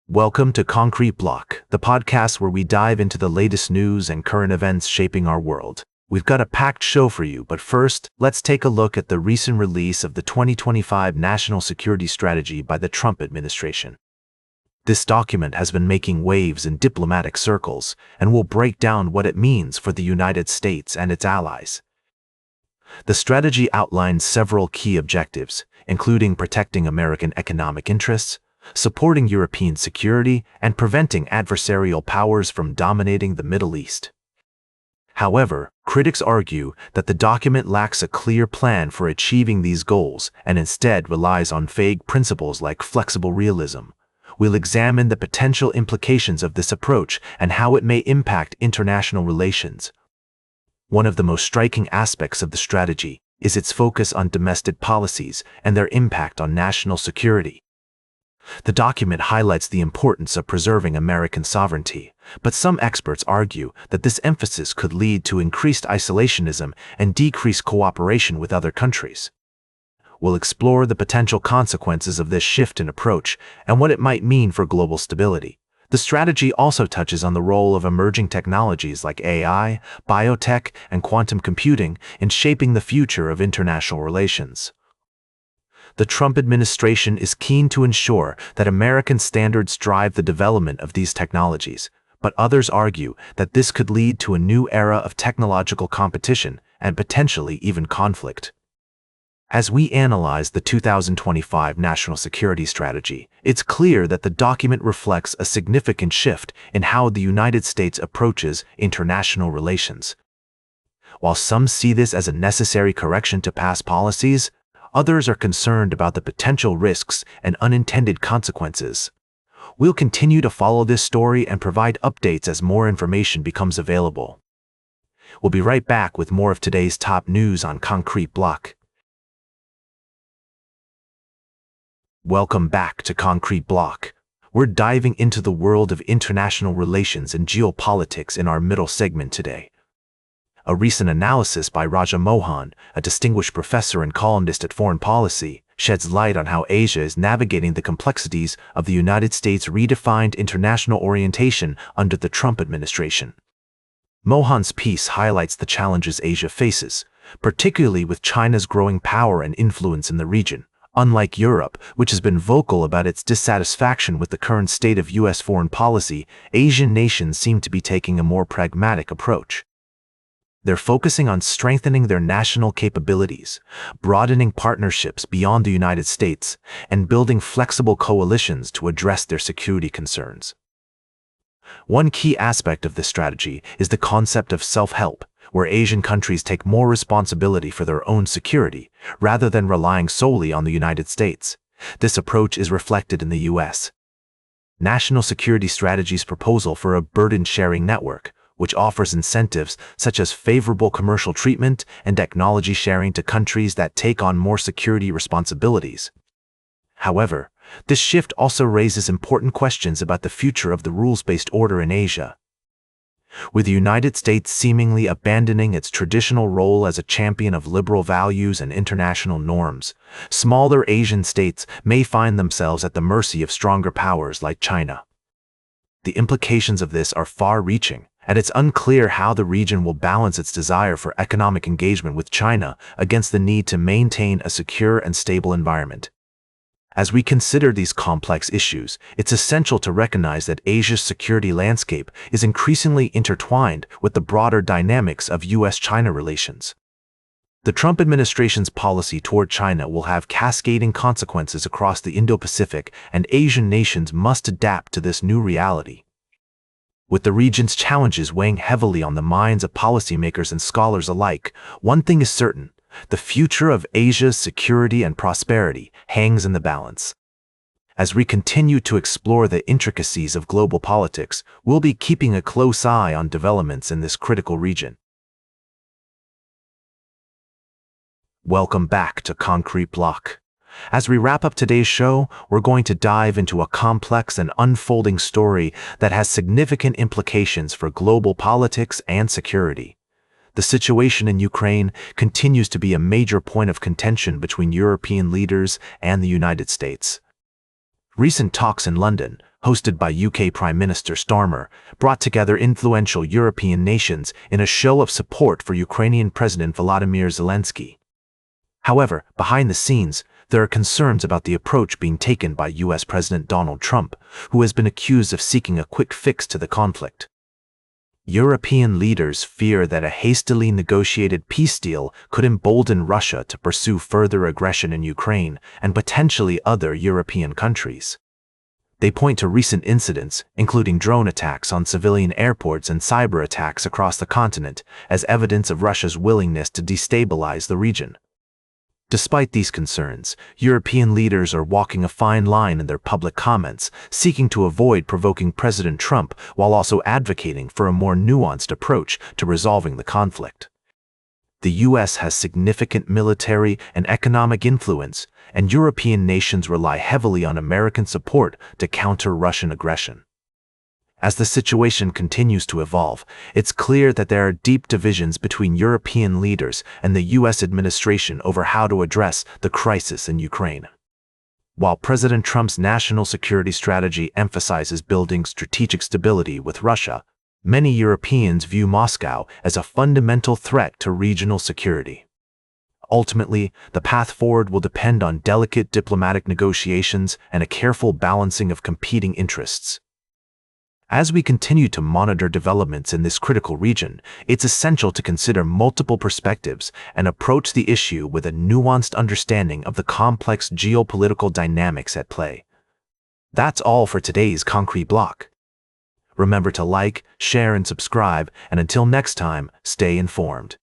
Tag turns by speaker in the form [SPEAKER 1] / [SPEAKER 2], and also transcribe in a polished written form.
[SPEAKER 1] Welcome to Concrete Block, the podcast where we dive into the latest news and current events shaping our world. We've got a packed show for you, but first, let's take a look at the recent release of the 2025 National Security Strategy by the Trump administration. This document has been making waves in diplomatic circles and will break down what it means for the United States and its allies. The strategy outlines several key objectives, including protecting American economic interests, supporting European security, and preventing adversarial powers from dominating the Middle East. However, critics argue that the document lacks a clear plan for achieving these goals and instead relies on vague principles like flexible realism. We'll examine the potential implications of this approach and how it may impact international relations. One of the most striking aspects of the strategy is its focus on domestic policies and their impact on national security. The document highlights the importance of preserving American sovereignty, but some experts argue that this emphasis could lead to increased isolationism and decreased cooperation with other countries. We'll explore the potential consequences of this shift in approach and what it might mean for global stability. The strategy also touches on the role of emerging technologies like AI, biotech, and quantum computing in shaping the future of international relations. The Trump administration is keen to ensure that American standards drive the development of these technologies, but others argue that this could lead to a new era of technological competition and potentially even conflict. As we analyze the 2025 National Security Strategy, it's clear that the document reflects a significant shift in how the United States approaches international relations. While some see this as a necessary correction to past policies, others are concerned about the potential risks and unintended consequences. We'll continue to follow this story and provide updates as more information becomes available. We'll be right back with more of today's top news on Concrete Block. Welcome back to Concrete Block. We're diving into the world of international relations and geopolitics in our middle segment today. A recent analysis by Raja Mohan, a distinguished professor and columnist at Foreign Policy, sheds light on how Asia is navigating the complexities of the United States' redefined international orientation under the Trump administration. Mohan's piece highlights the challenges Asia faces, particularly with China's growing power and influence in the region. Unlike Europe, which has been vocal about its dissatisfaction with the current state of U.S. foreign policy, Asian nations seem to be taking a more pragmatic approach. They're focusing on strengthening their national capabilities, broadening partnerships beyond the United States, and building flexible coalitions to address their security concerns. One key aspect of this strategy is the concept of self-help, where Asian countries take more responsibility for their own security, rather than relying solely on the United States. This approach is reflected in the U.S. National Security Strategy's proposal for a burden-sharing network, which offers incentives such as favorable commercial treatment and technology sharing to countries that take on more security responsibilities. However, this shift also raises important questions about the future of the rules-based order in Asia. With the United States seemingly abandoning its traditional role as a champion of liberal values and international norms, smaller Asian states may find themselves at the mercy of stronger powers like China. The implications of this are far-reaching, and it's unclear how the region will balance its desire for economic engagement with China against the need to maintain a secure and stable environment. As we consider these complex issues, it's essential to recognize that Asia's security landscape is increasingly intertwined with the broader dynamics of U.S.-China relations. The Trump administration's policy toward China will have cascading consequences across the Indo-Pacific, and Asian nations must adapt to this new reality. With the region's challenges weighing heavily on the minds of policymakers and scholars alike, one thing is certain: the future of Asia's security and prosperity hangs in the balance. As we continue to explore the intricacies of global politics, we'll be keeping a close eye on developments in this critical region. Welcome back to Concrete Block. As we wrap up today's show, we're going to dive into a complex and unfolding story that has significant implications for global politics and security. The situation in Ukraine continues to be a major point of contention between European leaders and the United States. Recent talks in London, hosted by UK Prime Minister Starmer, brought together influential European nations in a show of support for Ukrainian President Volodymyr Zelensky. However, behind the scenes, there are concerns about the approach being taken by US President Donald Trump, who has been accused of seeking a quick fix to the conflict. European leaders fear that a hastily negotiated peace deal could embolden Russia to pursue further aggression in Ukraine and potentially other European countries. They point to recent incidents, including drone attacks on civilian airports and cyber attacks across the continent, as evidence of Russia's willingness to destabilize the region. Despite these concerns, European leaders are walking a fine line in their public comments, seeking to avoid provoking President Trump while also advocating for a more nuanced approach to resolving the conflict. The US has significant military and economic influence, and European nations rely heavily on American support to counter Russian aggression. As the situation continues to evolve, it's clear that there are deep divisions between European leaders and the US administration over how to address the crisis in Ukraine. While President Trump's national security strategy emphasizes building strategic stability with Russia, many Europeans view Moscow as a fundamental threat to regional security. Ultimately, the path forward will depend on delicate diplomatic negotiations and a careful balancing of competing interests. As we continue to monitor developments in this critical region, it's essential to consider multiple perspectives and approach the issue with a nuanced understanding of the complex geopolitical dynamics at play. That's all for today's Concrete Block. Remember to like, share, and subscribe, and until next time, stay informed.